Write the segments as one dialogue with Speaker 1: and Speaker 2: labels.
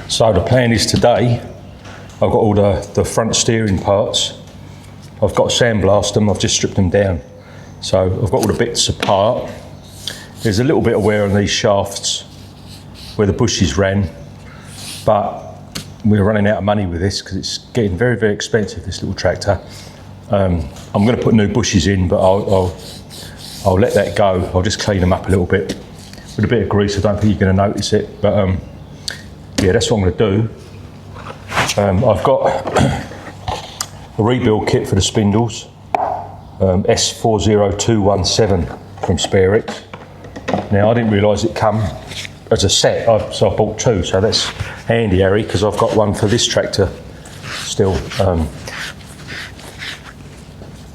Speaker 1: So the plan is today, I've got all the front steering parts. I've got to sandblast them, I've just stripped them down. So I've got all the bits apart. There's a little bit of wear on these shafts where the bushes ran, but we're running out of money with this because it's getting very, very expensive, this little tractor. I'm going to put new bushes in, but I'll let that go. I'll just clean them up a little bit with a bit of grease. I don't think you're going to notice it, but yeah, that's what I'm going to do. I've got a rebuild kit for the spindles, S40217 from SpareX. Now I didn't realise it come as a set, so I bought two, so that's handy, Harry, because I've got one for this tractor still.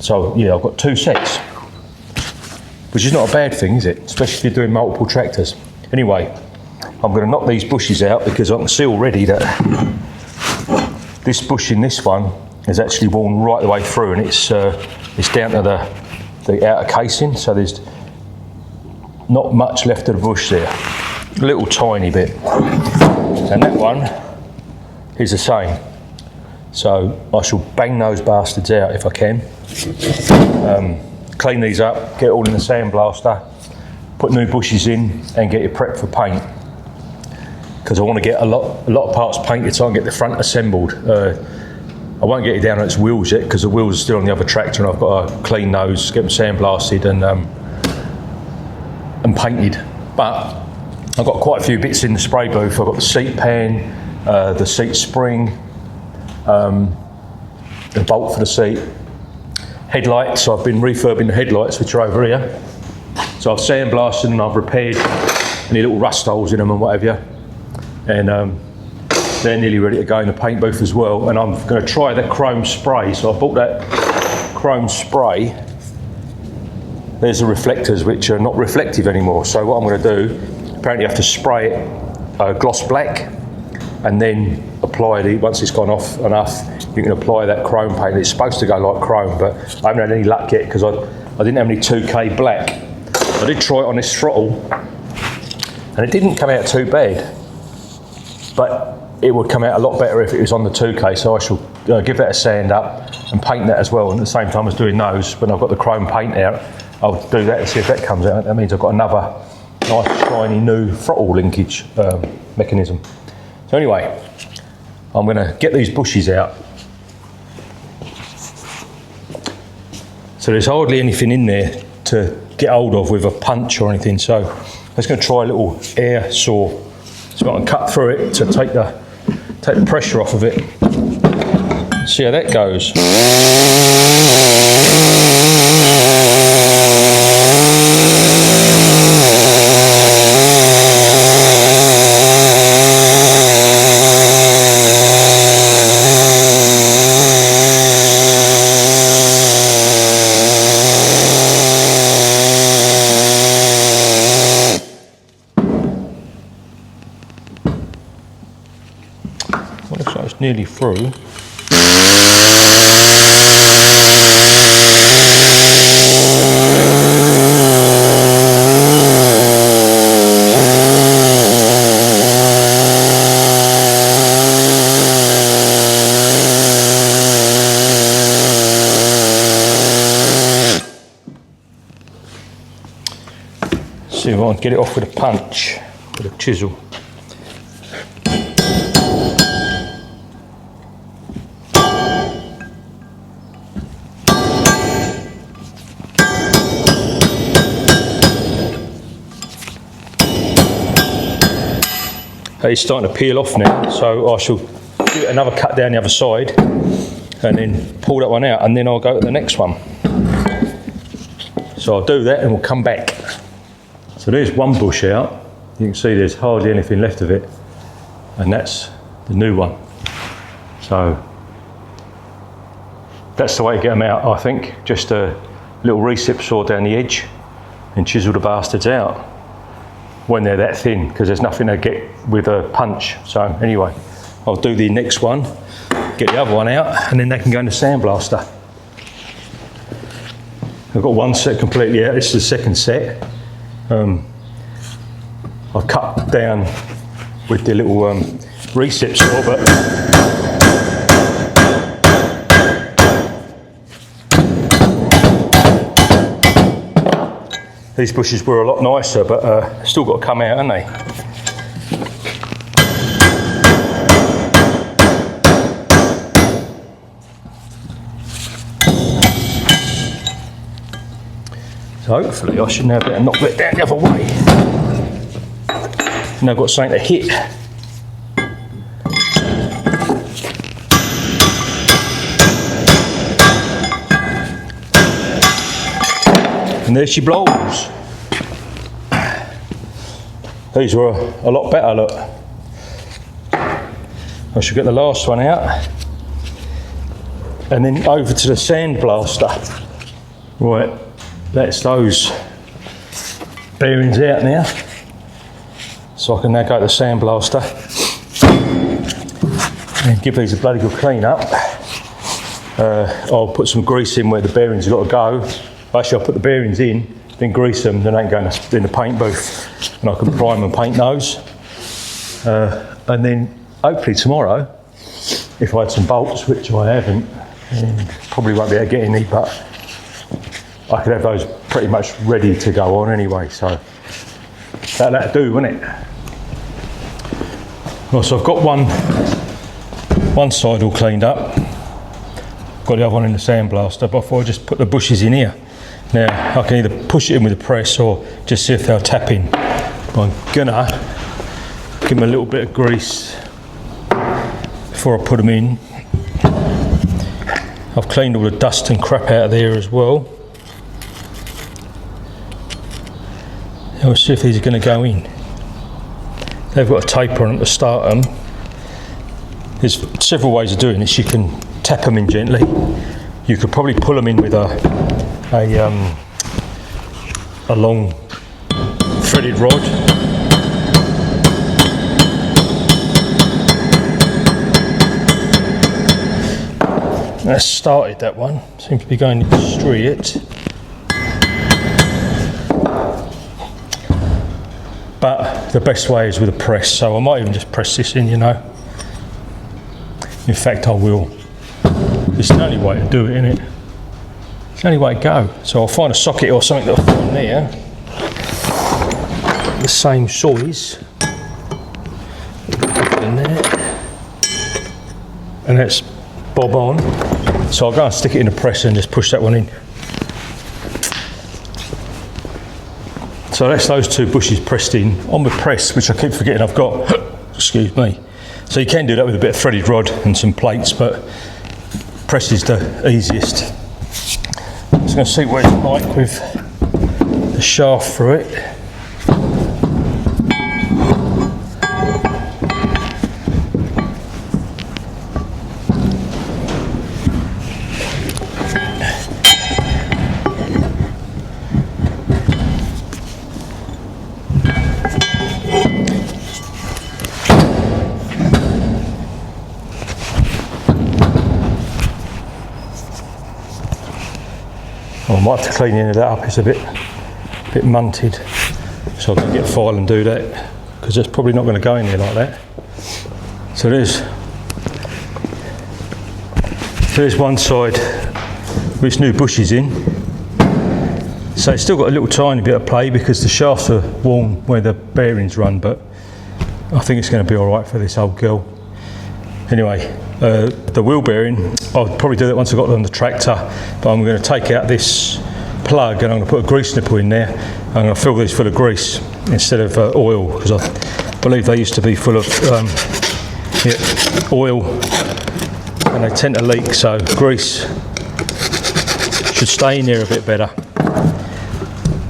Speaker 1: So yeah, I've got two sets, which is not a bad thing, is it? Especially if you're doing multiple tractors. Anyway, I'm going to knock these bushes out because I can see already that this bush in this one is actually worn right the way through, and it's down to the outer casing, so there's not much left of the bush there. A little tiny bit. And that one is the same. So I shall bang those bastards out if I can. Clean these up, get it all in the sandblaster, put new bushes in and get it prepped for paint. Because I want to get a lot of parts painted so I can get the front assembled. I won't get it down on its wheels yet because the wheels are still on the other tractor and I've got to clean those, get them sandblasted and painted. But I've got quite a few bits in the spray booth. I've got the seat pan, the seat spring, the bolt for the seat, headlights. I've been refurbing the headlights, which are over here. So I've sandblasted and I've repaired any little rust holes in them and what have you. And they're nearly ready to go in the paint booth as well. And I'm going to try the chrome spray. So I bought that chrome spray. There's the reflectors, which are not reflective anymore. So what I'm going to do, apparently you have to spray it gloss black and then apply it. Once it's gone off enough, you can apply that chrome paint. It's supposed to go like chrome, but I haven't had any luck yet because I didn't have any 2K black. I did try it on this throttle and it didn't come out too bad, but it would come out a lot better if it was on the 2K, so I shall give that a sand up and paint that as well. And at the same time as doing those, when I've got the chrome paint out, I'll do that and see if that comes out. That means I've got another nice shiny new throttle linkage mechanism. So anyway, I'm going to get these bushes out. So there's hardly anything in there to get hold of with a punch or anything, so I'm just going to try a little air saw. So I can cut through it to take the pressure off of it. See how that goes. Looks like it's nearly through. See if I can get it off with a punch, with a chisel. It's starting to peel off now, so I shall do another cut down the other side and then pull that one out, and then I'll go to the next one. So I'll do that and we'll come back. So there's one bush out. You can see there's hardly anything left of it, and that's the new one. So that's the way to get them out, I think. Just a little recip saw down the edge and chisel the bastards out when they're that thin, because there's nothing to get with a punch. So anyway, I'll do the next one, get the other one out, and then they can go in the sandblaster. I've got one set completely out. This is the second set. I've cut down with the little recip saw, but these bushes were a lot nicer, but still got to come out, haven't they? So hopefully I should now be able to knock that down the other way. Now I've got something to hit. And there she blows. These were a lot better, look. I should get the last one out. And then over to the sand blaster. Right, that's those bearings out now. So I can now go to the sand blaster and give these a bloody good clean up. I'll put some grease in where the bearings have got to go. Actually, I'll put the bearings in, then grease them, then I can go in the paint booth and I can prime and paint those. And then hopefully tomorrow, if I had some bolts, which I haven't, and probably won't be able to get any, but I could have those pretty much ready to go on anyway, so that'll do, won't it? Well, so I've got one side all cleaned up, got the other one in the sandblaster, but I thought I'd just put the bushes in here. Now, I can either push it in with a press or just see if they'll tap in. But I'm gonna give them a little bit of grease before I put them in. I've cleaned all the dust and crap out of there as well. And we'll see if these are going to go in. They've got a taper on them to start them. There's several ways of doing this. You can tap them in gently. You could probably pull them in with a long threaded rod. That's started, that one. Seems to be going straight. But the best way is with a press, so I might even just press this in, you know. In fact, I will. It's the only way to do it, isn't it? It's the only way to go. So I'll find a socket or something that'll fit on there. The same size. In there. And that's bob on. So I'll go and stick it in the press and just push that one in. So that's those two bushes pressed in on the press, which I keep forgetting I've got. Excuse me. So you can do that with a bit of threaded rod and some plates, but press is the easiest. I'm just going to see what it's like with the shaft through it. I might have to clean any of that up, it's a bit munted, so I can get a file and do that, because it's probably not going to go in there like that. So there's one side with new bushes in, so it's still got a little tiny bit of play because the shafts are worn where the bearings run, but I think it's going to be alright for this old girl. Anyway, the wheel bearing, I'll probably do that once I've got it on the tractor, but I'm going to take out this plug and I'm going to put a grease nipple in there. I'm going to fill these full of grease instead of oil, because I believe they used to be full of oil and they tend to leak, so grease should stay in there a bit better.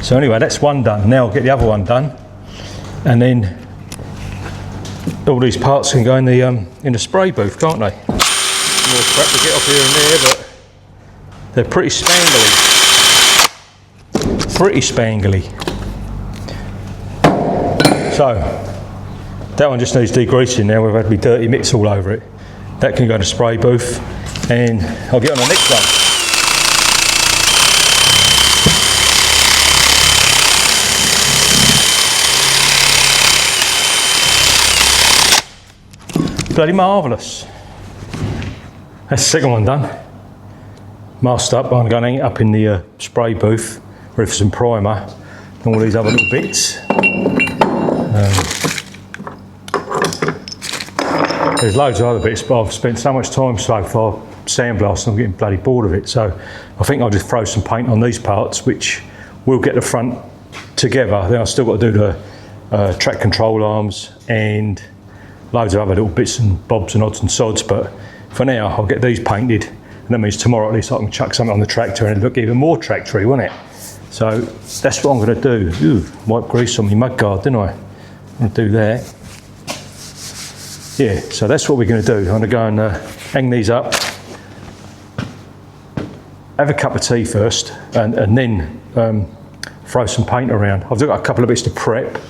Speaker 1: So anyway, that's one done. Now I'll get the other one done, and then all these parts can go in the spray booth, can't they? More crap to get off here and there, but they're pretty spangly. Pretty spangly. So that one just needs degreasing now. We've had me dirty mix all over it. That can go in the spray booth, and I'll get on the next one. Bloody marvellous. That's the second one done. Masked up, I'm going to hang it up in the spray booth, ready for some primer, and all these other little bits. There's loads of other bits, but I've spent so much time so far sandblasting, I'm getting bloody bored of it. So I think I'll just throw some paint on these parts, which will get the front together. Then I've still got to do the track control arms and loads of other little bits and bobs and odds and sods. But for now, I'll get these painted. And that means tomorrow at least I can chuck something on the tractor and it'll look even more tractory, won't it? So that's what I'm going to do. Ooh, wipe grease on my mudguard, didn't I? I'm going to do that. Yeah, so that's what we're going to do. I'm going to go and hang these up, have a cup of tea first, and then throw some paint around. I've got a couple of bits to prep.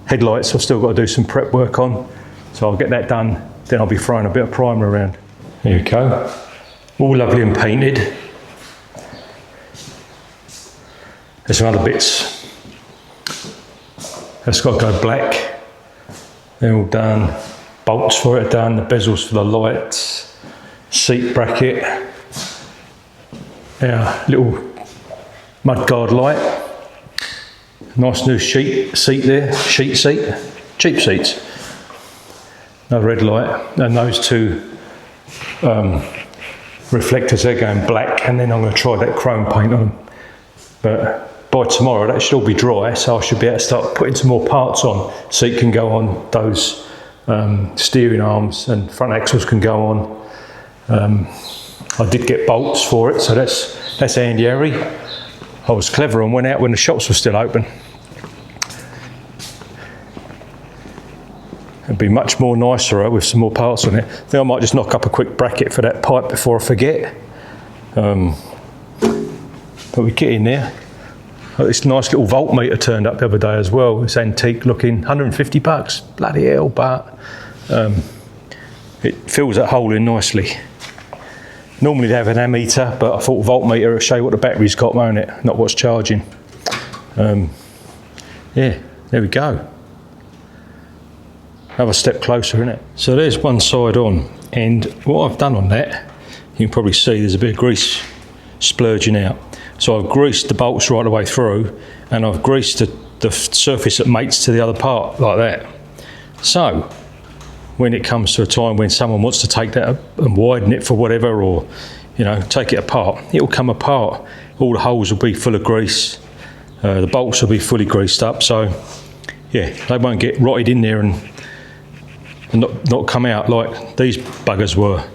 Speaker 1: Headlights I've still got to do some prep work on. So I'll get that done, then I'll be throwing a bit of primer around. There we go. All lovely and painted. There's some other bits. That's got to go black. They're all done. Bolts for it done, the bezels for the lights, seat bracket. Our little mudguard light. Nice new sheet there, sheet seat, cheap seats. Another red light, and those two reflectors, they're going black, and then I'm going to try that chrome paint on them. But by tomorrow that should all be dry, so I should be able to start putting some more parts on. Seat can go on, those steering arms and front axles can go on. I did get bolts for it, so that's handy Harry. I was clever and went out when the shops were still open. It'd be much more nicer with some more parts on it. I think I might just knock up a quick bracket for that pipe before I forget. But we get in there. Got this nice little voltmeter turned up the other day as well. It's antique looking, 150 bucks. Bloody hell, but it fills that hole in nicely. Normally they have an ammeter, but I thought voltmeter will show you what the battery's got, won't it? Not what's charging. Yeah, there we go. Another step closer, isn't it? So there's one side on, and what I've done on that, you can probably see there's a bit of grease splurging out. So I've greased the bolts right the way through, and I've greased the surface that mates to the other part like that. So when it comes to a time when someone wants to take that and widen it for whatever, or take it apart, it will come apart. All the holes will be full of grease. The bolts will be fully greased up. So yeah, they won't get rotted in there and not come out like these buggers were.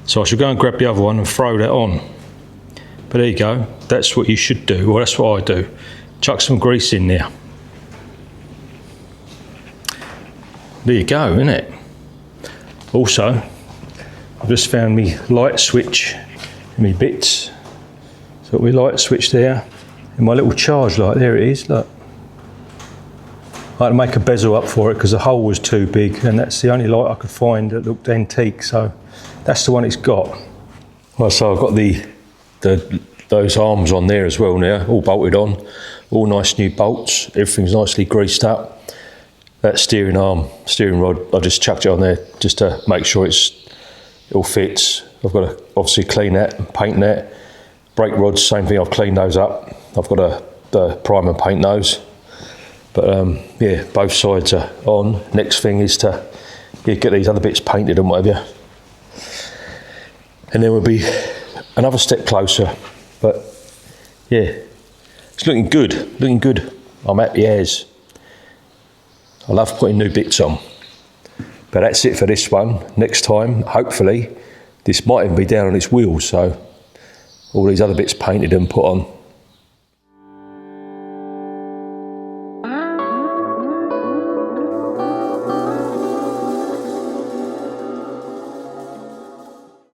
Speaker 1: So I should go and grab the other one and throw that on. But there you go, that's what you should do. Well, that's what I do. Chuck some grease in there. There you go, isn't it? Also, I've just found me light switch in me bits. So we light switch there, and my little charge light, there it is, look. I had to make a bezel up for it because the hole was too big, and that's the only light I could find that looked antique, so that's the one it's got. Well, so I've got those arms on there as well now, all bolted on, all nice new bolts, everything's nicely greased up. That steering rod, I just chucked it on there just to make sure it all fits. I've got to obviously clean that and paint that. Brake rods, same thing, I've cleaned those up. I've got to prime and paint those. But yeah, both sides are on. Next thing is to get these other bits painted and whatever. And then we'll be another step closer. But yeah, it's looking good, I'm happy as. I love putting new bits on. But that's it for this one. Next time, hopefully, this might even be down on its wheels, so all these other bits painted and put on.